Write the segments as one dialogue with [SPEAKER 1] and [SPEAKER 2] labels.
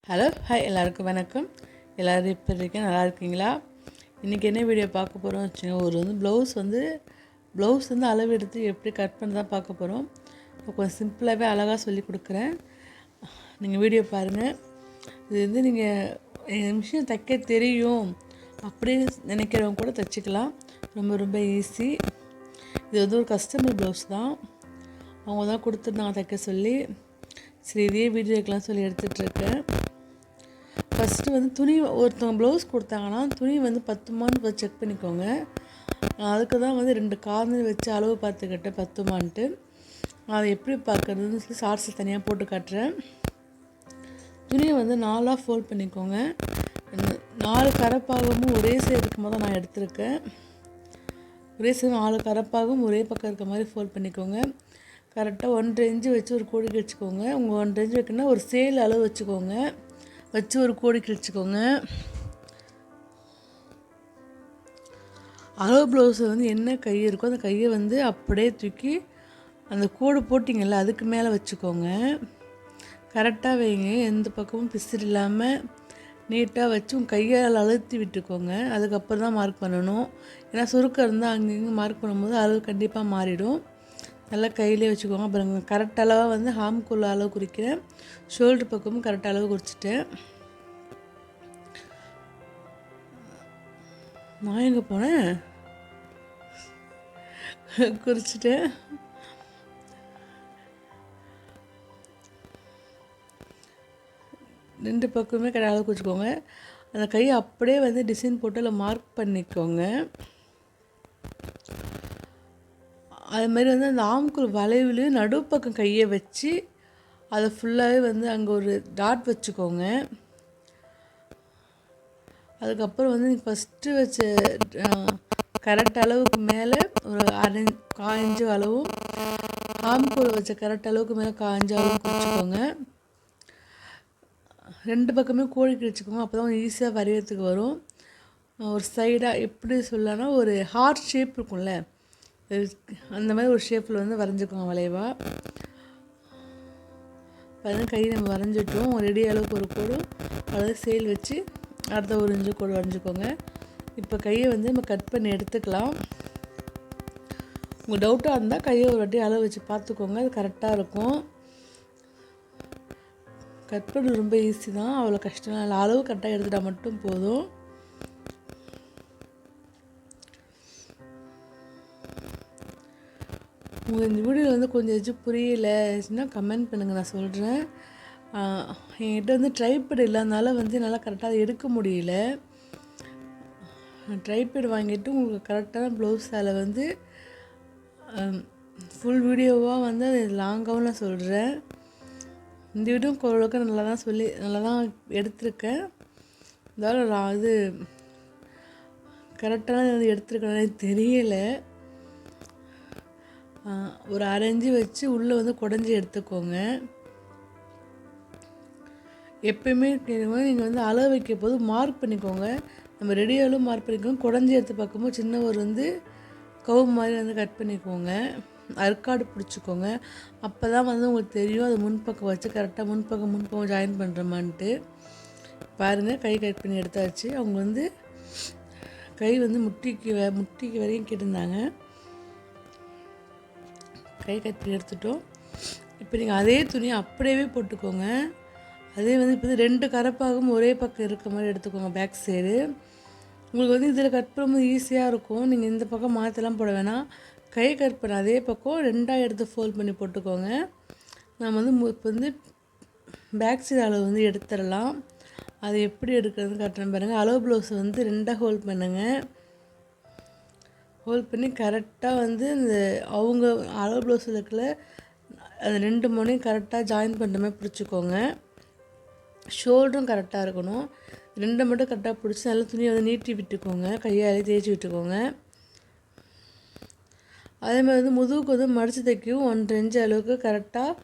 [SPEAKER 1] Hello hi எல்லாருக்கும் வணக்கம். எல்லோரும் இப்போ இருக்கேன், நல்லா இருக்கீங்களா? இன்றைக்கி என்ன வீடியோ பார்க்க போகிறோம் வச்சுங்க, ஒரு ப்ளவுஸ் வந்து அளவு எடுத்து எப்படி கட் பண்ணி தான் பார்க்க போகிறோம். இப்போ கொஞ்சம் சிம்பிளாகவே அழகாக சொல்லி கொடுக்குறேன், நீங்கள் வீடியோ பாருங்கள். இது வந்து நீங்கள் மிஷின் தைக்க தெரியும் அப்படின்னு நினைக்கிறவங்க கூட தைச்சிக்கலாம். ரொம்ப ரொம்ப ஈஸி. இது வந்து ஒரு கஸ்டமர் ப்ளவுஸ் தான், அவங்க தான் கொடுத்துருந்தாங்க தைக்க சொல்லி. சரி, இதே வீடியோ எடுக்கலாம் சொல்லி எடுத்துகிட்ருக்கேன். ஃபஸ்ட்டு வந்து துணி ஒருத்தவங்க ப்ளவுஸ் கொடுத்தாங்கன்னா துணி வந்து பத்துமான்னு செக் பண்ணிக்கோங்க. அதுக்கு தான் வந்து 2 கார்னர் வச்சு அளவு பார்த்துக்கிட்டேன் பத்துமான்ட்டு. அதை எப்படி பார்க்குறதுன்னு சொல்லி ஷார்ட்ஸில் தனியாக போட்டு காட்டுறேன். துணியை வந்து 4ஆக ஃபோல்ட் பண்ணிக்கோங்க. 4 கரப்பாகவும் ஒரே சைடு இருக்கும் போது நான் எடுத்திருக்கேன். ஒரே சைடு 4 கரப்பாகவும் ஒரே பக்கம் இருக்க மாதிரி ஃபோல்ட் பண்ணிக்கோங்க. கரெக்டாக 1.5 இன்ச்சு வச்சு ஒரு கோடி வச்சுக்கோங்க. உங்கள் 1.5 இன்ச்சு வைக்கணும்னா ஒரு சேல் அளவு வச்சுக்கோங்க, வச்சு ஒரு கோடி கிழிச்சிக்கோங்க. அளவு ப்ளவுஸில் வந்து என்ன கை இருக்கோ அந்த கையை வந்து அப்படியே தூக்கி அந்த கோடு போட்டிங்கல்ல அதுக்கு மேலே வச்சுக்கோங்க. கரெக்டாக வைங்க, எந்த பக்கமும் பிசிறு இல்லாமல் நீட்டாக வச்சு உங்கள் கையால் அழுத்தி விட்டுக்கோங்க. அதுக்கப்புறம் தான் மார்க் பண்ணணும். ஏன்னா சுருக்கம் இருந்தால் அங்கங்கே மார்க் பண்ணும்போது அளவு கண்டிப்பாக மாறிடும். நல்லா கையிலே வச்சுக்கோங்க. அப்புறம் கரெக்ட் அளவாக வந்து ஹாம்குள்ள அளவு குறிக்கிறேன், ஷோல்டர் பக்கமும் கரெக்ட் அளவு குறிச்சிட்டேன். நான் எங்கே போனேன், குறிச்சிட்டேன். ரெண்டு பக்கமே கரெக்ட் அளவு குறிச்சிக்கோங்க. அந்த கையை அப்படியே வந்து டிசைன் போட்டு அதில் மார்க் பண்ணிக்கோங்க. அதுமாதிரி வந்து அந்த ஆம்குள் வளைவுலேயும் நடுப்பக்கம் கையை வச்சு அதை ஃபுல்லாகவே வந்து அங்கே ஒரு டாட் வச்சுக்கோங்க. அதுக்கப்புறம் வந்து நீங்கள் ஃபஸ்ட்டு வச்ச கரெக்ட் அளவுக்கு மேலே ஒரு 1/4 இன்ச்சு அளவும், ஆம்குள் வச்ச கரெக்ட் அளவுக்கு மேலே 1/4 இன்ச்சு அளவும் குறிச்சிக்கோங்க. 2 பக்கமே கோழி கிழிச்சிக்கோங்க. அப்போ தான் ஈஸியாக வரைகிறதுக்கு வரும். ஒரு சைடாக எப்படி சொல்லலாம்னா ஒரு ஹார்ட் ஷேப் இருக்கும்ல, அந்த மாதிரி ஒரு ஷேப்பில் வந்து வரைஞ்சிக்கோங்க வளைவாக. பாருங்கள், கை நம்ம வரைஞ்சிட்டோம். ரெடி அளவுக்கு ஒரு கோடு அதாவது சேல் வச்சு அடுத்த 1 இன்ச்சு கோடு வரைஞ்சிக்கோங்க. இப்போ கையை வந்து நம்ம கட் பண்ணி எடுத்துக்கலாம். உங்களுக்கு டவுட்டாக இருந்தால் கையை ஒரு வாட்டி அளவு வச்சு பார்த்துக்கோங்க, அது கரெக்டாக இருக்கும். கட் பண்ண ரொம்ப ஈஸி தான், அவ்வளோ கஷ்டம் இல்லை. அளவு கரெக்டாக எடுத்துட்டால் மட்டும் போதும். உங்கள் இந்த வீடியோவில் வந்து கொஞ்சம் எதுவும் புரியலைன்னா கமெண்ட் பண்ணுங்கள், நான் சொல்கிறேன். என்கிட்ட வந்து ட்ரைபேட் இல்லாதனால வந்து என்னால் கரெக்டாக எடுக்க முடியல. ட்ரைபேட் வாங்கிட்டு உங்களுக்கு கரெக்டான ப்ளவுஸ் அதில் வந்து ஃபுல் வீடியோவாக வந்து அது லாங்காகவும் நான் சொல்கிறேன். இந்த வீடியோ ஓரளவுக்கு நல்லா தான் எடுத்திருக்கேன். இருந்தாலும் இது கரெக்டான வந்து எடுத்துருக்கேன்னு தெரியலை. ஒரு 1/2 இன்ச்சு வச்சு உள்ளே வந்து குடஞ்சி எடுத்துக்கோங்க. எப்பயுமே நீங்கள் வந்து அளவு வைக்க போது மார்க் பண்ணிக்கோங்க. நம்ம ரெடியாலும் மார்க் பண்ணிக்கோங்க. குடஞ்சி எடுத்து பார்க்கும்போது சின்ன ஒரு வந்து கவு மாதிரி வந்து கட் பண்ணிக்கோங்க. அர்க்காடு பிடிச்சிக்கோங்க. அப்போ தான் வந்து உங்களுக்கு தெரியும் அது முன்பக்கம் வச்சு கரெக்டாக முன்பக்கம் ஜாயின் பண்ணுறமான்ட்டு. பாருங்கள், கை கட் பண்ணி எடுத்தாச்சு. அவங்க வந்து கை வந்து முட்டிக்கு வரையும் கேட்டிருந்தாங்க. கை கட் பண்ணி எடுத்துட்டோம். இப்போ நீங்கள் அதே துணியை அப்படியே போட்டுக்கோங்க. அதே வந்து இப்போ 2 கரப்பாகவும் ஒரே பக்கம் இருக்க மாதிரி எடுத்துக்கோங்க பேக் சைடு. உங்களுக்கு வந்து இதில் கட் பண்ணும்போது ஈஸியாக இருக்கும். நீங்கள் இந்த பக்கம் மாற்றலாம் போட வேணாம். கை கட் பண்ண அதே பக்கம் 2ஆக எடுத்து ஃபோல்ட் பண்ணி போட்டுக்கோங்க. நம்ம வந்து இப்போ வந்து பேக் சைடு அளவு வந்து எடுத்துடலாம். அது எப்படி எடுக்கிறதுன்னு காட்டுறேன் பாருங்கள். அளவு ப்ளவுஸை வந்து 2ஆக ஹோல்ட் பண்ணுங்கள். ஹோல்ட் பண்ணி கரெக்டாக வந்து இந்த அவங்க அளவு ப்ளவுஸில் இருக்கிற அந்த 2 முனையும் கரெக்டாக ஜாயின் பண்ணுற மாதிரி பிடிச்சிக்கோங்க. ஷோல்டரும் கரெக்டாக இருக்கணும். 2 மட்டும் கரெக்டாக பிடிச்சி நல்லா துணியை வந்து நீட்டி விட்டுக்கோங்க, கையாலே தேய்ச்சி விட்டுக்கோங்க. அதேமாதிரி வந்து முதுகுக்கு வந்து மடித்து தைக்கவும் 1.5 இன்ச்சு அளவுக்கு கரெக்டாக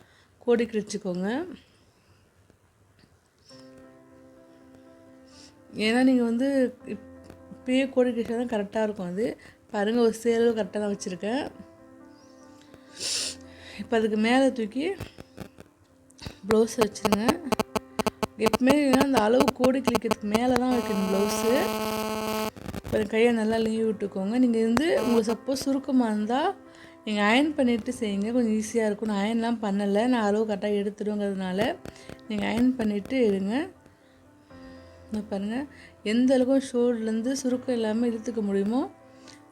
[SPEAKER 1] கோடி கிழிச்சிக்கோங்க. ஏன்னா நீங்கள் வந்து இப்பயே கோடி கிழிச்சா தான் கரெக்டாக இருக்கும். அது பாருங்கள், ஒரு சேலவு கரெக்டாக தான் வச்சுருக்கேன். இப்போ அதுக்கு மேலே தூக்கி ப்ளவுஸ் வச்சுருங்க. எப்பவுமே அந்த அளவு கோடு கிழிக்கிறதுக்கு மேலே தான் வைக்கணும் ப்ளவுஸு. இப்போ கையை நல்லா லீவ் விட்டுக்கோங்க. நீங்கள் வந்து உங்களுக்கு சப்போஸ் சுருக்கமாக இருந்தால் நீங்கள் அயர்ன் பண்ணிவிட்டு செய்யுங்க, கொஞ்சம் ஈஸியாக இருக்கும். நான் அயர்ன்லாம் பண்ணலை, நான் அளவு கரெக்டாக எடுத்துடுங்கிறதுனால நீங்கள் அயர்ன் பண்ணிவிட்டு எடுங்க. பாருங்கள் எந்த அளவுக்கு ஷோல்டர்லேருந்து சுருக்கம் இல்லாமல் இழுத்துக்க முடியுமோ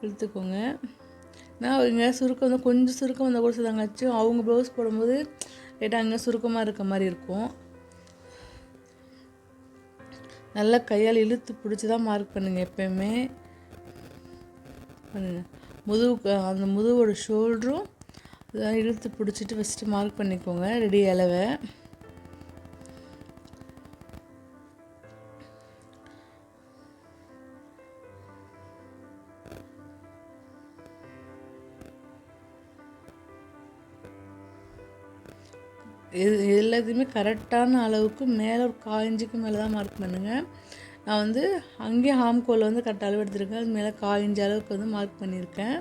[SPEAKER 1] இழுத்துக்கோங்க. நான் இங்கே சுருக்கம் வந்து கொஞ்சம் சுருக்கம் வந்தால் கூட சொல்லுவாங்கச்சும், அவங்க ப்ளவுஸ் போடும்போது லைட்டாக அங்கே சுருக்கமாக இருக்க மாதிரி இருக்கும். நல்லா கையால் இழுத்து பிடிச்சி தான் மார்க் பண்ணுங்கள் எப்போயுமே. பண்ணுங்கள் முதுகு, அந்த முதுவோட ஷோல்டரும் இதெல்லாம் இழுத்து பிடிச்சிட்டு ஃபஸ்ட்டு மார்க் பண்ணிக்கோங்க ரெடி அளவை. இது எல்லாத்தையுமே கரெக்டான அளவுக்கு மேலே ஒரு 1/4 இன்ச்சுக்கு மேலே தான் மார்க் பண்ணுங்கள். நான் வந்து அங்கேயே ஹாம்கோல் வந்து கரெக்டாக அளவு எடுத்துருக்கேன், அது மேலே 1/4 இன்ச் அளவுக்கு வந்து மார்க் பண்ணியிருக்கேன்.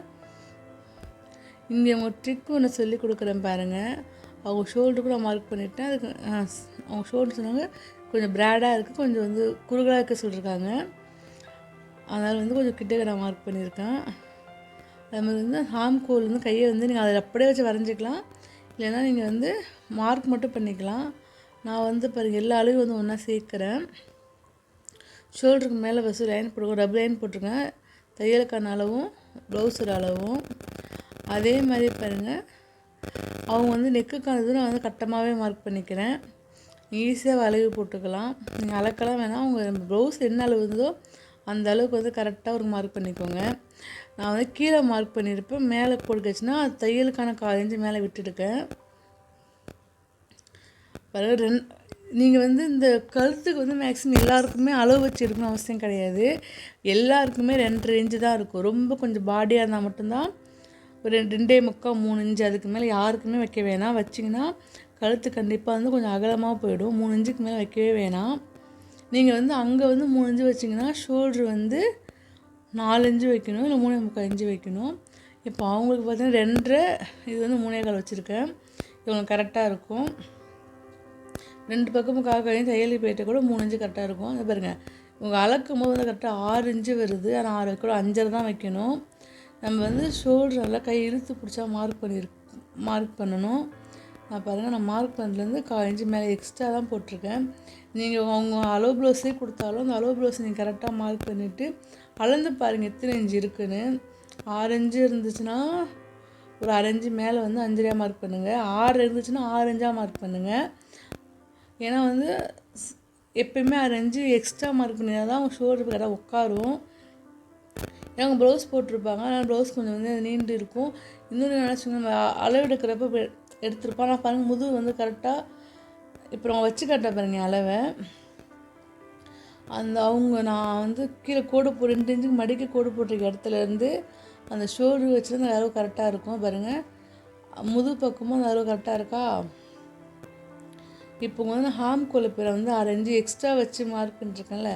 [SPEAKER 1] இங்கே அவங்க ட்ரிக் ஒன்று சொல்லி கொடுக்குறேன் பாருங்கள். அவங்க ஷோல்டருக்கு நான் மார்க் பண்ணிவிட்டேன். அதுக்கு அவங்க ஷோல்டர் சொன்னாங்க கொஞ்சம் ப்ராடாக இருக்குது, கொஞ்சம் வந்து குறுகலாக இருக்க சொல்லியிருக்காங்க. அதனால் வந்து கொஞ்சம் கிட்டே நான் மார்க் பண்ணியிருக்கேன். அது மாதிரி வந்து ஹாம்கோல் வந்து கையை வந்து நீங்கள் அதில் அப்படியே வச்சு வரைஞ்சிக்கலாம், இல்லைன்னா நீங்கள் வந்து மார்க் மட்டும் பண்ணிக்கலாம். நான் வந்து பாருங்கள் எல்லா அளவையும் வந்து ஒன்றா சேர்க்குறேன். ஷோல்டருக்கு மேலே ஃபஸ்ட்டு லைன் போட்டுருக்கோம், டபுள் லைன் போட்டிருக்கேன், தையலுக்கான அளவும் ப்ளவுஸோட அளவும். அதே மாதிரி பாருங்கள் அவங்க வந்து நெக்குக்கானது நான் வந்து கட்டமாகவே மார்க் பண்ணிக்கிறேன். ஈஸியாக அளவு போட்டுக்கலாம், நீங்கள் அளக்கலாம் வேணாம். அவங்க ப்ளவுஸ் என்ன அளவு இருந்ததோ அந்த அளவுக்கு வந்து கரெக்டாக ஒரு மார்க் பண்ணிக்கோங்க. நான் வந்து கீழே மார்க் பண்ணியிருப்பேன், மேலே போட்டுக்கிச்சுன்னா அது தையலுக்கான 1/4 இன்ச்சு மேலே விட்டுருக்கேன். பிறகு நீங்கள் வந்து இந்த கழுத்துக்கு வந்து மேக்ஸிமம் எல்லாருக்குமே அளவு வச்சு இருக்கணும் அவசியம் கிடையாது. எல்லாருக்குமே 2.5 இன்ச்சு தான் இருக்கும். ரொம்ப கொஞ்சம் பாடியாக இருந்தால் மட்டும்தான் ஒரு 2.25 3 இன்ச்சு, அதுக்கு மேலே யாருக்குமே வைக்க வேணாம். வச்சிங்கன்னா கழுத்து கண்டிப்பாக வந்து கொஞ்சம் அகலமாக போயிடும். 3 இன்ச்சுக்கு மேலே வைக்கவே வேணாம். நீங்கள் வந்து அங்கே வந்து 3 இன்ச்சு வச்சிங்கன்னா ஷோல்ட்ரு வந்து 4 இன்ச்சு வைக்கணும், இல்லை 3.25 இன்ச்சு வைக்கணும். இப்போ அவங்களுக்கு பார்த்தீங்கன்னா 2.5, இது வந்து 3.25 வச்சுருக்கேன். இவங்களுக்கு கரெக்டாக இருக்கும். 2 பக்கமும் காக்காயும் தையல் போயிட்டு கூட 3 இன்ச்சு கரெக்டாக இருக்கும். அது பாருங்கள் உங்கள் அளக்கும் போது வந்து கரெக்டாக 6 இன்ச்சு வருது, ஆனால் 6 கூட 5.5 தான் வைக்கணும். நம்ம வந்து ஷோல்டர் நல்லா கை இழுத்து பிடிச்சா மார்க் பண்ணணும். நான் பாருங்கள் நான் மார்க் பண்ணதுலேருந்து 1/4 இன்ச்சு மேலே எக்ஸ்ட்ரா தான் போட்டிருக்கேன். நீங்கள் அவங்க அளவு ப்ளவுஸே கொடுத்தாலும் அந்த அளவு ப்ளவுஸ் நீங்கள் கரெக்டாக மார்க் பண்ணிவிட்டு அளந்து பாருங்கள் எத்தனை இன்ச்சு இருக்குதுன்னு. 6 இன்ச்சு இருந்துச்சுன்னா ஒரு 1/2 இன்ச்சு மேலே வந்து 5.5 மார்க் பண்ணுங்கள். 6 இருந்துச்சுன்னா 6 இன்ச்சாக மார்க் பண்ணுங்கள். ஏன்னா வந்து எப்போயுமே 6 இன்ச்சு எக்ஸ்ட்ரா மார்க் பண்ணினா தான் அவங்க ஷோல்டர் கரெக்டாக உட்காரும். ஏன்னா அவங்க ப்ளவுஸ் போட்டிருப்பாங்க, அதனால் ப்ளவுஸ் கொஞ்சம் வந்து நீண்டு இருக்கும். இன்னொன்று நினச்சிங்க, நம்ம அளவு எடுக்கிறப்ப எடுத்துருப்போம். ஆனால் பாருங்கள் முதுகு வந்து கரெக்டாக இப்போ அவங்க வச்சு கட்ட பாருங்கள் அளவை. அந்த அவங்க நான் வந்து கீழே கோடு 2 இன்ச்சுக்கு மடிக்க கோடு போட்டிருக்க இடத்துலேருந்து அந்த ஷோல்டர் வச்சுருந்து அந்த அளவு கரெக்டாக இருக்கும் பாருங்கள். முதுகு பக்கமும் அந்த அளவு கரெக்டாக இருக்கா. இப்போ வந்து ஹாம்கோல் பேரை வந்து 6 இன்ச்சு எக்ஸ்ட்ரா வச்சு மார்க் பண்ணிருக்கேன்ல,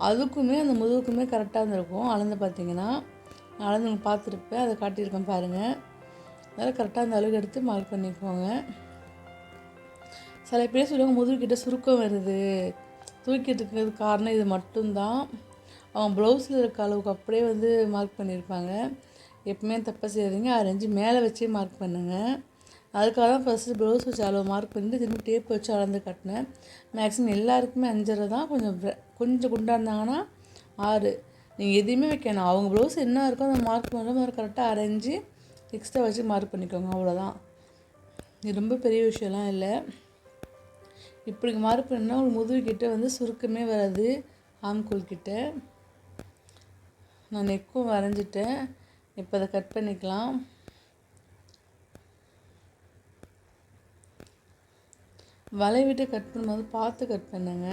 [SPEAKER 1] அதுக்குமே அந்த முதுகுக்குமே கரெக்டாக இருந்திருக்கும். அளந்து பார்த்தீங்கன்னா நான் அளந்து உங்களுக்கு பார்த்துருப்பேன், அதை காட்டியிருக்கேன் பாருங்கள். அதனால் கரெக்டாக அந்த அளவுக்கு எடுத்து மார்க் பண்ணிக்கோங்க. சில பேர் சொல்லுவாங்க முதுகுக்கிட்ட சுருக்கம் வருது, தூக்கிட்டு இருக்கிறது காரணம் இது மட்டும்தான். அவங்க ப்ளவுஸில் இருக்க அளவுக்கு அப்படியே வந்து மார்க் பண்ணியிருப்பாங்க. எப்பவுமே தப்பாக செய்யாதீங்க, 6 இன்ச்சு மேலே வச்சே மார்க் பண்ணுங்கள். அதுக்காக தான் ஃபஸ்ட்டு ப்ளவுஸ் வச்சு அளவு மார்க் பண்ணிட்டு திரும்பி டேப் வச்சு அளந்து கட்டினேன். மேக்ஸிமம் எல்லாருக்குமே 5.5 தான். கொஞ்சம் குண்டாக இருந்தாங்கன்னா 6. நீங்கள் எதையுமே வைக்கணும், அவங்க ப்ளவுஸ் என்ன இருக்கோ அந்த மார்க் பண்ணுற மாதிரி கரெக்டாக 1/2 இன்ச்சு எக்ஸ்ட்ரா வச்சு மார்க் பண்ணிக்கோங்க, அவ்வளோதான். இது ரொம்ப பெரிய விஷயம்லாம் இல்லை. இப்படி மார்க் பண்ணால் உங்களுக்கு முதுகுக்கிட்ட வந்து சுருக்கமே வராது. ஆம்கோல் கிட்ட நான் நெக்கும் வரைஞ்சிட்டேன். இப்போ அதை கட் பண்ணிக்கலாம். வளைவிட்டு கட் பண்ணும்போது பார்த்து கட் பண்ணுங்க.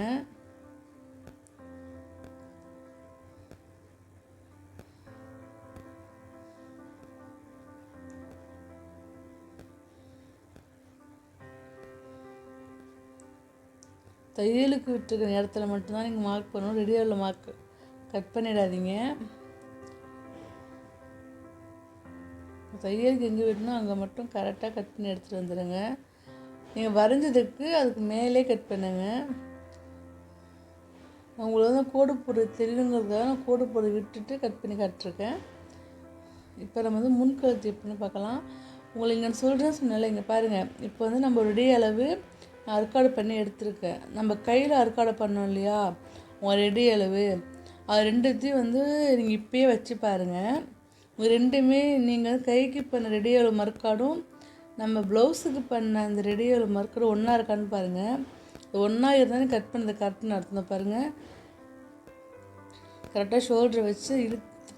[SPEAKER 1] தையலுக்கு விட்டுருக்கிற இடத்துல மட்டும்தான் நீங்கள் மார்க் பண்ணணும், ரெடியாவில் மார்க் கட் பண்ணிடாதீங்க. தையலுக்கு எங்கே விடணும் அங்கே மட்டும் கரெக்டாக கட் பண்ணி எடுத்துகிட்டு வந்துடுங்க. நீங்கள் வரைஞ்சதுக்கு அதுக்கு மேலே கட் பண்ணுங்க. உங்களுக்கு வந்து கோடு போடுறது தெரியணுங்கிறதுக்காக நான் கோடு போட விட்டுட்டு கட் பண்ணி காட்டிருக்கேன். இப்போ நம்ம வந்து முன்கழுத்து எப்படின்னு பார்க்கலாம். உங்களுக்கு நான் சொல்கிறேன்னு சொன்னால இங்கே பாருங்கள். இப்போ வந்து நம்ம ரெடி அளவு நான் அறுக்காடு பண்ணி எடுத்திருக்கேன். நம்ம கையில் அறுக்காடு பண்ணோம் இல்லையா, உங்கள் ரெடி அளவு அது ரெண்டுத்தையும் வந்து நீங்கள் இப்போயே வச்சு பாருங்கள். உங்கள் ரெண்டுமே நீங்கள் கைக்கு பண்ண ரெடி அளவு மறுக்காடும் நம்ம ப்ளவுஸுக்கு பண்ண அந்த ரெடி அளவு மறுக்காடும் ஒன்றா இருக்கான்னு பாருங்கள். ஒன்றா இருந்தாலும் கட் பண்ணது கரெக்டுன்னு அர்த்தம் பாருங்கள். கரெக்டாக ஷோல்டரை வச்சு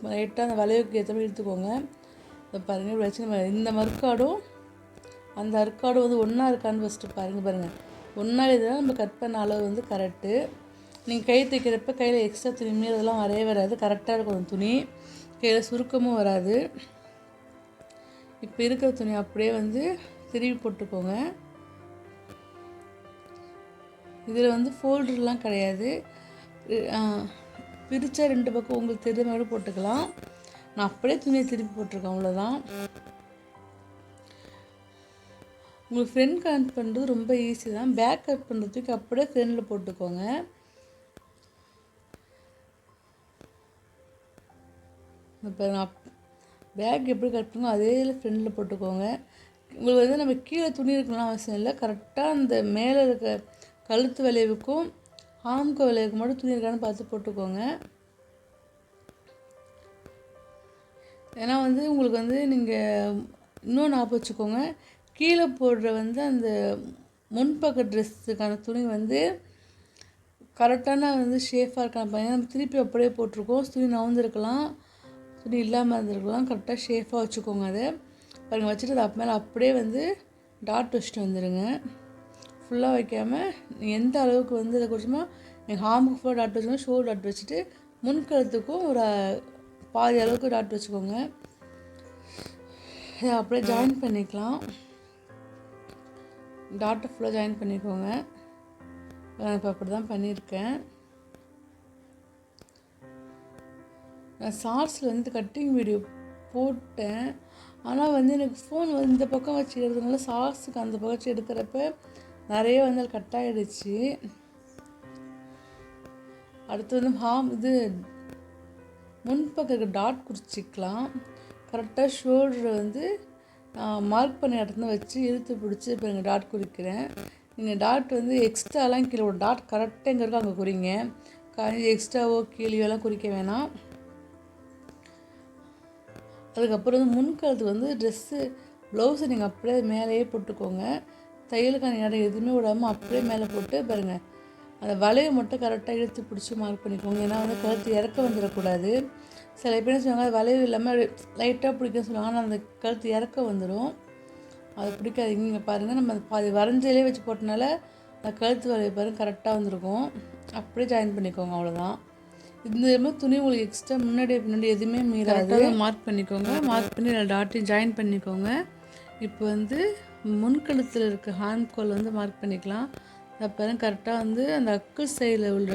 [SPEAKER 1] லைட்டாக அந்த வளைவுக்கு ஏற்ற மாதிரி இழுத்துக்கோங்க. இப்போ பாருங்கள் இப்படி வச்சு நம்ம இந்த மறுக்காடும் அந்த அறுக்காடும் வந்து ஒன்றா இருக்கான்னு ஃபஸ்ட்டு பாருங்கள். ஒன்றா இருந்தால் நம்ம கட் பண்ண அளவு வந்து கரெக்டு. நீங்கள் கை தைக்கிறப்ப கையில் எக்ஸ்ட்ரா துணி மீறி அதெல்லாம் வரவே வராது. கரெக்டாக இருக்கும் துணி, கையில் சுருக்கமும் வராது. இப்போ இருக்கிற துணி அப்படியே வந்து திருப்பி போட்டுக்கோங்க. இதில் வந்து ஃபோல்டர்லாம் கிடையாது. பிரித்தா 2 பக்கம் உங்களுக்கு தெரிஞ்ச மாதிரி போட்டுக்கலாம். நான் அப்படியே துணியை திருப்பி போட்டிருக்கேன், அவ்வளோதான். உங்களுக்கு ஃப்ரண்ட் கட் பண்ணுறது ரொம்ப ஈஸி தான். பேக் கட் பண்ணுறதுக்கு அப்படியே ஃப்ரண்டில் போட்டுக்கோங்க. இப்போ நான் பேக் எப்படி கட் பண்ணுவோம் அதே ஃப்ரண்டில் போட்டுக்கோங்க. உங்களுக்கு வந்து நம்ம கீழே துணி இருக்கணும்னு அவசியம் இல்லை. கரெக்டாக அந்த மேலே இருக்க கழுத்து வளைவுக்கும் ஆம்கு வளைவுக்கு மட்டும் துணி இருக்கான்னு பார்த்து போட்டுக்கோங்க. ஏன்னா வந்து உங்களுக்கு வந்து நீங்கள் இன்னும் ஞாபகம் வச்சுக்கோங்க, கீழே போடுற வந்து அந்த முன்பக்க ட்ரெஸ்ஸுக்கான துணி வந்து கரெக்டான வந்து ஷேஃபாக இருக்கான பையன் நம்ம திருப்பி அப்படியே போட்டிருக்கோம். துணி நவுந்துருக்கலாம், துணி இல்லாமல் இருந்திருக்கலாம். கரெக்டாக ஷேஃபாக வச்சுக்கோங்க. அதை பாருங்கள் வச்சுட்டு அது மேலே அப்படியே வந்து டாட் வச்சுட்டு வந்துடுங்க. ஃபுல்லாக வைக்காமல் நீங்கள் எந்த அளவுக்கு வந்து இதை கொஞ்சமா நீங்கள் ஹார்முக்கு ஃபுல்லாக டாட் வச்சுக்கோங்க. ஷோல்டர் டாட் வச்சுட்டு முன்கழுத்துக்கும் ஒரு பாதி அளவுக்கு டாட் வச்சுக்கோங்க. இதை அப்படியே ஜாயின் பண்ணிக்கலாம். டாட்டை ஃபுல்லாக ஜாயின் பண்ணிக்கோங்க. நான் இப்போ அப்படி தான் பண்ணியிருக்கேன். நான் ஷார்ட்ஸில் வந்து கட்டிங் வீடியோ போட்டேன். ஆனால் வந்து எனக்கு ஃபோன் வந்து இந்த பக்கம் வச்சு எடுக்கிறதுனால ஷார்ட்ஸுக்கு அந்த பக்கம் வச்சு எடுக்கிறப்ப நிறைய வந்து அது கட் ஆகிடுச்சு. அடுத்து வந்து இது முன்பக்க டாட் குறிச்சிக்கலாம். கரெக்டாக ஷோல்டரை வந்து நான் மார்க் பண்ணி இடத்துல வச்சு இழுத்து பிடிச்சி இப்போ எங்கள் டாட் குறிக்கிறேன். நீங்கள் டாட் வந்து எக்ஸ்ட்ராலாம் கீழே ஒரு டாட் கரெக்டாக எங்கே இருக்கோ அங்கே குறிங்க. எக்ஸ்ட்ராவோ கீழேயோலாம் குறிக்க வேணாம். அதுக்கப்புறம் வந்து முன்கழுத்து வந்து ட்ரெஸ்ஸு ப்ளவுஸை நீங்கள் அப்படியே மேலேயே போட்டுக்கோங்க. தையலுக்கான இடம் எதுவுமே விடாமல் அப்படியே மேலே போட்டு பாருங்கள். அந்த வளைவு மட்டும் கரெக்டாக இழுத்து பிடிச்சி மார்க் பண்ணிக்கோங்க. ஏன்னா வந்து கழுத்து இறக்க வந்துடக்கூடாது. சில பேர் சொல்லுவாங்க அது வளைவு இல்லாமல் லைட்டாக பிடிக்குன்னு சொல்லுவாங்க. ஆனால் அந்த கழுத்து இறக்க வந்துடும், அது பிடிக்காதீங்க. இங்கே பாருங்கள், நம்ம பாதி வரைஞ்சிலே வச்சு போட்டனால அந்த கழுத்து வளைவு பாருங்கள் கரெக்டாக வந்திருக்கும். அப்படியே ஜாயின் பண்ணிக்கோங்க, அவ்வளோதான். இந்த மாதிரி துணி உங்களுக்கு எக்ஸ்ட்ரா முன்னாடி எதுவுமே மீறாது. மார்க் பண்ணிக்கோங்க. மார்க் பண்ணி டாட்டையும் ஜாயின் பண்ணிக்கோங்க. இப்போ வந்து முன்கழுத்தில் இருக்க ஹேண்ட் கோல் வந்து மார்க் பண்ணிக்கலாம். அப்புறம் கரெக்டாக வந்து அந்த அக்கு சைடில் உள்ள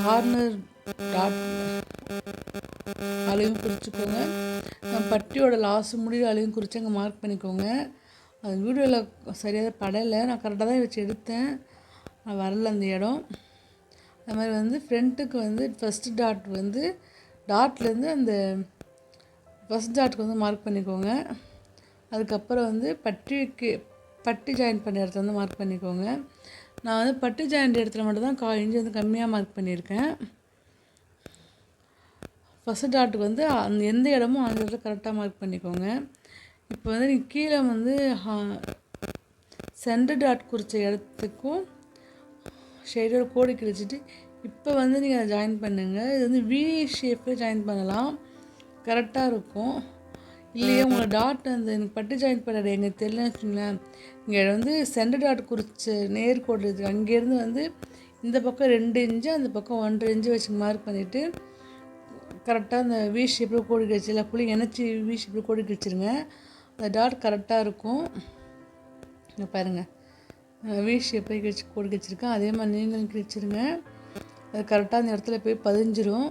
[SPEAKER 1] கார்னர் டாட் அலையும் குறிச்சிக்கோங்க. பட்டியோட லாஸ்ட் முடிவு அலையும் குறித்து அங்கே மார்க் பண்ணிக்கோங்க. அது வீடியோவில் சரியாக படலை, நான் கரெக்டாக தான் வச்சு எடுத்தேன், நான் வரல அந்த இடம். அது மாதிரி வந்து ஃப்ரண்ட்டுக்கு வந்து ஃபஸ்ட்டு டாட் வந்து டாட்லேருந்து அந்த ஃபஸ்ட் டாட்டுக்கு வந்து மார்க் பண்ணிக்கோங்க. அதுக்கப்புறம் வந்து பட்டி ஜாயின் பண்ண இடத்துல வந்து மார்க் பண்ணிக்கோங்க. நான் வந்து பட்டி ஜாயிண்ட் இடத்துல மட்டும் தான் 1/4 இன்ச்சு வந்து கம்மியாக மார்க் பண்ணியிருக்கேன். ஃபஸ்ட்டு டாட்டுக்கு வந்து அந்த எந்த இடமோ அந்த இடத்துல கரெக்டாக மார்க் பண்ணிக்கோங்க. இப்போ வந்து நீங்கள் கீழே வந்து சென்டர் டாட் குறித்த இடத்துக்கும் ஷேடோட கோடு கிழிச்சிட்டு இப்போ வந்து நீங்கள் அதை ஜாயின் பண்ணுங்கள். இது வந்து வி ஷேப்பில் ஜாயின் பண்ணலாம், கரெக்டாக இருக்கும். இல்லையே உங்களை டாட் அந்த எனக்கு பட்டு ஜாயின் பண்ண எங்களுக்கு தெரியலன்னு வச்சுங்களேன், இங்கே வந்து சென்டர் டாட் குறித்த நேர்கோடு இருக்குது, அங்கேருந்து வந்து இந்த பக்கம் 2 இன்ச்சு அந்த பக்கம் 1.5 இன்ச்சு வச்சு மார்க் பண்ணிவிட்டு கரெக்டாக அந்த வி ஷேப்பில் கோடு கிழிச்சு இல்லை புள்ளி இணைச்சி வி ஷேப்பில் கோடு கிழிச்சிருங்க. அந்த டாட் கரெக்டாக இருக்கும். இங்கே பாருங்கள், வி ஷேப்பில் கிழிச்சு கோடு கிழிச்சிருக்கேன். அதே மாதிரி நீங்களும் கிழிச்சிருங்க. அது கரெக்டாக அந்த இடத்துல போய் பதிஞ்சிரும்.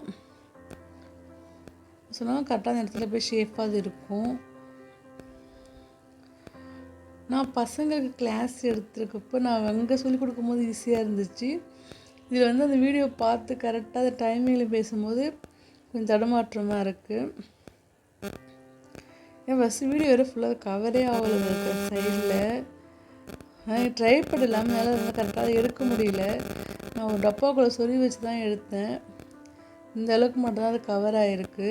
[SPEAKER 1] சொன்னால் கரெக்டாக அந்த இடத்துல போய் ஷேஃபாக அது இருக்கும். நான் பசங்களுக்கு கிளாஸ் எடுத்துருக்கப்போ நான் அங்கே சொல்லிக் கொடுக்கும்போது ஈஸியாக இருந்துச்சு. இதில் வந்து அந்த வீடியோ பார்த்து கரெக்டாக அந்த டைமிங்கில் பேசும்போது கொஞ்சம் தடுமாற்றமாக இருக்குது. ஏன் ஃபஸ்ட்டு வீடியோ வேறு ஃபுல்லாக கவரே ஆகலை இருக்க சைடில். ட்ரை பண்ணலாமல் என்னால் வந்து கரெக்டாக எடுக்க முடியல. நான் ஒரு டப்பாக்குள்ளே சொருவி வச்சு தான் எடுத்தேன். இந்த அளவுக்கு மட்டும்தான் அது கவர் ஆகிருக்கு.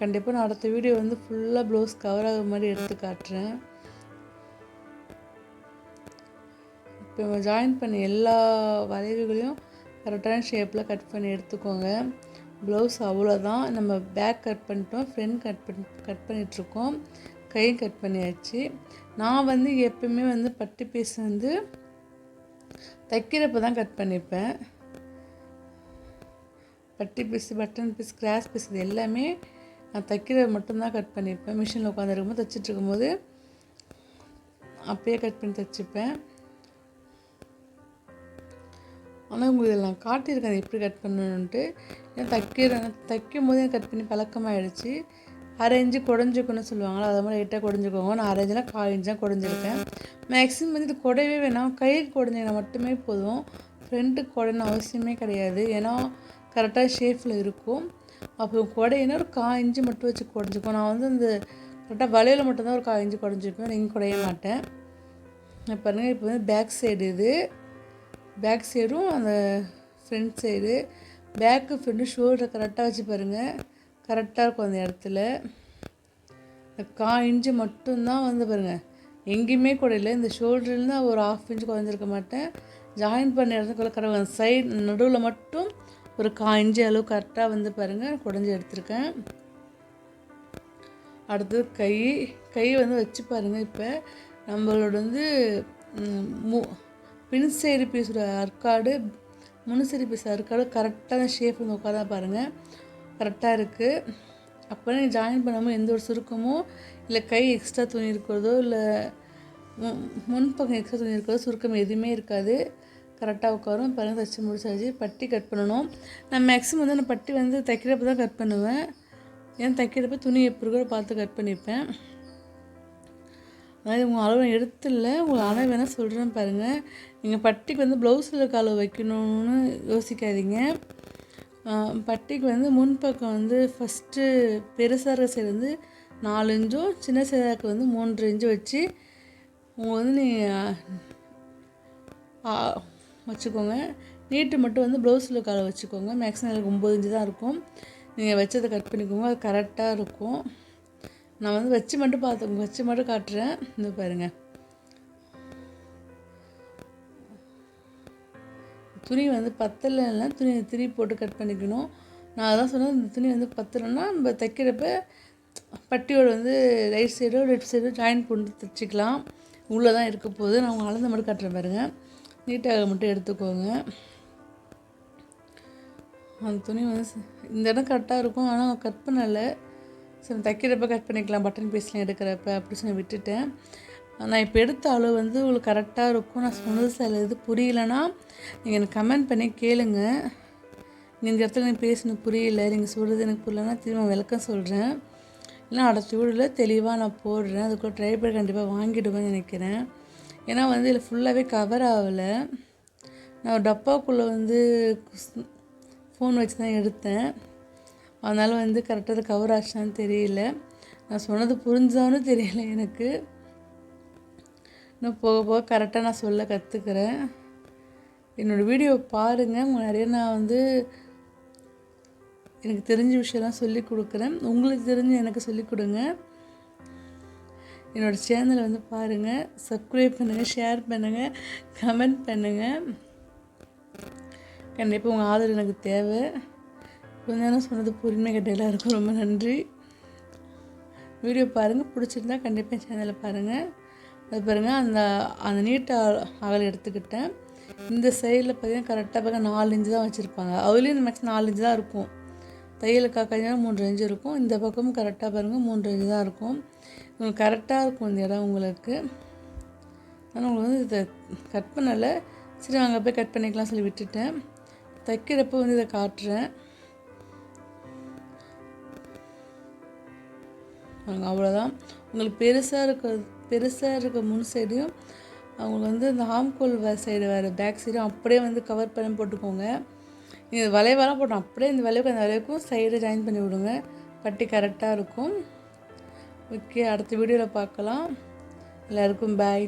[SPEAKER 1] கண்டிப்பாக நான் அடுத்த வீடியோ வந்து ஃபுல்லாக ப்ளவுஸ் கவர் ஆகிற மாதிரி எடுத்து காட்டுறேன். இப்போ ஜாயின் பண்ணி எல்லா வளைவுகளையும் கரெக்டான ஷேப்பில் கட் பண்ணி எடுத்துக்கோங்க. ப்ளவுஸ் அவ்வளோதான். நம்ம பேக் கட் பண்ணிட்டோம், ஃப்ரண்ட் கட் பண்ணிகிட்ருக்கோம், கையும் கட் பண்ணியாச்சு. நான் வந்து எப்பவுமே வந்து பட்டி பீஸ் வந்து தைக்கிறப்ப தான் கட் பண்ணிப்பேன். பட்டி piece, button piece, cross piece இது எல்லாமே நான் தைக்கிற மட்டும்தான் கட் பண்ணிப்பேன். மிஷினில் உட்காந்துருக்கும்போது தைச்சிட்ருக்கும்போது அப்பயே கட் பண்ணி தைச்சிப்பேன். ஆனால் உங்களுக்கு நான் காட்டியிருக்கேன் எப்படி கட் பண்ணணுன்ட்டு. ஏன் தைக்கும் போது எனக்கு கட் பண்ணி பழக்கமாகிடுச்சு. அரை இன்ச்சு குடஞ்சிக்கணும்னு சொல்லுவாங்களா, அதை மாதிரி லைட்டாக குடஞ்சிக்கோங்க. நான் அரை இன்ச்சில் 1/4 இன்ச்சாக குடஞ்சிருக்கேன். மேக்ஸிமம் வந்து இது குடையவே வேணாம், கைக்கு குடஞ்சிங்கன்னா மட்டுமே போதும். ஃப்ரண்ட்டுக்கு குடையணும் அவசியமே கிடையாது. ஏன்னா கரெக்டாக ஷேப்பில் இருக்கும். அப்போ குடையினா ஒரு 1/4 இன்ச்சு மட்டும் வச்சு குடஞ்சிக்கும். நான் வந்து அந்த கரெக்டாக வளையல மட்டும்தான் ஒரு 1/4 இன்ச்சு குடஞ்சிப்பேன், நீங்கள் குடைய மாட்டேன். பாருங்கள், இப்போ வந்து பேக் சைடு இது, பேக் சைடும் அந்த ஃப்ரண்ட் சைடு. பேக்கு ஃப்ரண்ட்டு ஷோல்டரை கரெக்டாக வச்சு பாருங்கள், கரெக்டாக இருக்கும் அந்த இடத்துல. இந்த 1/4 இன்ச்சு மட்டும்தான் வந்து பாருங்கள், எங்கேயுமே கூட இல்லை. இந்த ஷோல்டர்லேருந்து ஒரு 1/2 இன்ச்சு குறைஞ்சிருக்க மாட்டேன். ஜாயின் பண்ண இடத்துக்குள்ள கரெக்டாக சைடு நடுவில் மட்டும் ஒரு 1/4 இன்ச்சு அளவு கரெக்டாக வந்து பாருங்கள் குறைஞ்சி எடுத்திருக்கேன். அடுத்தது கை வந்து வச்சு பாருங்கள். இப்போ நம்மளோட வந்து பின் சைடு பீஸோட அர்க்காடு, முன் சைடு பீஸ் அர்க்காடு கரெக்டான ஷேப் வந்து உட்காந்தா பாருங்கள், கரெக்டாக இருக்குது. அப்போ நீங்கள் ஜாயின் பண்ணாமல் எந்த ஒரு சுருக்கமோ இல்லை கை எக்ஸ்ட்ரா துணி இருக்கிறதோ இல்லை முன்பக்கம் எக்ஸ்ட்ரா துணி இருக்கிறதோ சுருக்கம் எதுவுமே இருக்காது, கரெக்டாக உட்காரும். பாருங்கள், தைச்சி முடிச்சாச்சு. பட்டி கட் பண்ணணும். நான் மேக்ஸிமம் வந்து நான் பட்டி வந்து தைக்கிறப்ப தான் கட் பண்ணுவேன். ஏன் தைக்கிறப்ப துணி எப்படி இருக்கோ பார்த்து கட் பண்ணிப்பேன். அதாவது உங்கள் அளவு எடுத்துல உங்கள் அளவு வேணால் சொல்கிறேன் பாருங்கள். நீங்கள் பட்டிக்கு வந்து ப்ளவுஸில் இருக்க அளவு வைக்கணும்னு யோசிக்காதீங்க. பட்டிக்கு வந்து முன்பக்கம் வந்து ஃபஸ்ட்டு பெருசாக சைடு வந்து 4 இன்ச்சும், சின்ன சைடாக்கு வந்து 3 இன்ச்சு வச்சு உங்கள் வந்து நீங்கள் வச்சுக்கோங்க. நீட்டு மட்டும் வந்து ப்ளவுஸில் இருக்க அளவு வச்சுக்கோங்க. மேக்ஸிமம் எனக்கு 9 இன்ச்சு தான் இருக்கும். நீங்கள் வச்சதை கட் பண்ணிக்கோங்க, அது கரெக்டாக இருக்கும். நான் வந்து வச்சு மட்டும் காட்டுறேன். இந்த பாருங்கள், துணி வந்து பத்தலைன்னா துணி திரி போட்டு கட் பண்ணிக்கணும். நான் அதான் சொன்னேன், இந்த துணி வந்து பத்தலைன்னா நம்ம தைக்கிறப்ப பட்டியோட வந்து ரைட் சைடோ லெஃப்ட் சைடோ ஜாயின் போட்டு தைச்சிக்கலாம். உள்ளே தான் இருக்க போகுது. நான் உங்கள் அளந்து மட்டும் காட்டுறேன் பாருங்கள். நீட்டாக மட்டும் எடுத்துக்கோங்க. அந்த துணி வந்து இந்த இடம் கரெக்டாக இருக்கும், ஆனால் கட் பண்ணலை. சரி, தைக்கிறப்ப கட் பண்ணிக்கலாம், பட்டன் பீஸ்லாம் எடுக்கிறப்ப அப்படி சொல்லி விட்டுட்டேன். நான் இப்போ எடுத்த அளவு வந்து உங்களுக்கு கரெக்டாக இருக்கும். நான் சொன்னது சில இது புரியலைன்னா நீங்கள் எனக்கு கமெண்ட் பண்ணி கேளுங்க. இந்த இடத்துல எனக்கு பேசணும் புரியல, நீங்கள் சொல்கிறது எனக்கு புரியலன்னா திரும்ப விளக்கம் சொல்கிறேன். இல்லை அடுத்த வீடியோவில் தெளிவாக நான் போடுறேன். அதுக்குள்ள ட்ரை பண்ணி கண்டிப்பாக வாங்கிடுவேன்னு நினைக்கிறேன். ஏன்னா வந்து இதில் ஃபுல்லாகவே கவர் ஆகலை. நான் ஒரு டப்பாக்குள்ளே வந்து ஃபோன் வச்சு தான் எடுத்தேன். அதனால் வந்து கரெக்டாக அது கவர் ஆச்சான்னு தெரியல. நான் சொன்னது புரிஞ்சான்னு தெரியல எனக்கு. இன்னும் போக போக கரெக்டாக நான் சொல்ல கற்றுக்கிறேன். என்னோடய வீடியோ பாருங்கள். உங்கள் நிறைய நான் வந்து எனக்கு தெரிஞ்ச விஷயம்லாம் சொல்லிக் கொடுக்குறேன். உங்களுக்கு தெரிஞ்சு எனக்கு சொல்லிக் கொடுங்க. என்னோடய சேனலை வந்து பாருங்கள், சப்ஸ்கிரைப் பண்ணுங்கள், ஷேர் பண்ணுங்கள், கமெண்ட் பண்ணுங்கள். கண்டிப்பாக உங்கள் ஆதரவு எனக்கு தேவை. கொஞ்ச நேரம் சொன்னது பொறுமை கேட்ட எல்லாருக்கும் ரொம்ப நன்றி. வீடியோ பாருங்கள், பிடிச்சிருந்தா கண்டிப்பாக சேனலை பாருங்கள். அது பாருங்கள், அந்த நீட்டை அகல் எடுத்துக்கிட்டேன். இந்த சைடில் பார்த்தீங்கன்னா கரெக்டாக பாருங்கள் 4 இன்ச்சு தான் வச்சுருப்பாங்க. அதுலேயும் மேக்ஸிமம் 4 இன்ச்சு தான் இருக்கும். தையலுக்காக 3 இன்ச்சு இருக்கும். இந்த பக்கமும் கரெக்டாக பாருங்கள் 3 இன்ச்சு தான் இருக்கும். உங்களுக்கு கரெக்டாக இருக்கும் இந்த இடம் உங்களுக்கு. ஆனால் உங்களுக்கு வந்து இதை கட் பண்ணலை. சரி, அங்கே போய் கட் பண்ணிக்கலாம் சொல்லி விட்டுட்டேன். தைக்கிறப்போ வந்து இதை காட்டுறேன். அவ்வளோதான். உங்களுக்கு பெருசாக இருக்க முன் சைடையும் அவங்களுக்கு வந்து இந்த ஹார்ம்கோல் சைடு வேறு பேக் சைடும் அப்படியே வந்து கவர் பண்ணி போட்டுக்கோங்க. இது வளைவாலாம் போட்டோம் அப்படியே இந்த வளைவுக்கு அந்த வளைவுக்கும் சைடு ஜாயின் பண்ணி விடுங்க. பட்டி கரெக்டாக இருக்கும். ஓகே, அடுத்த வீடியோவில் பார்க்கலாம். எல்லாருக்கும் பாய்.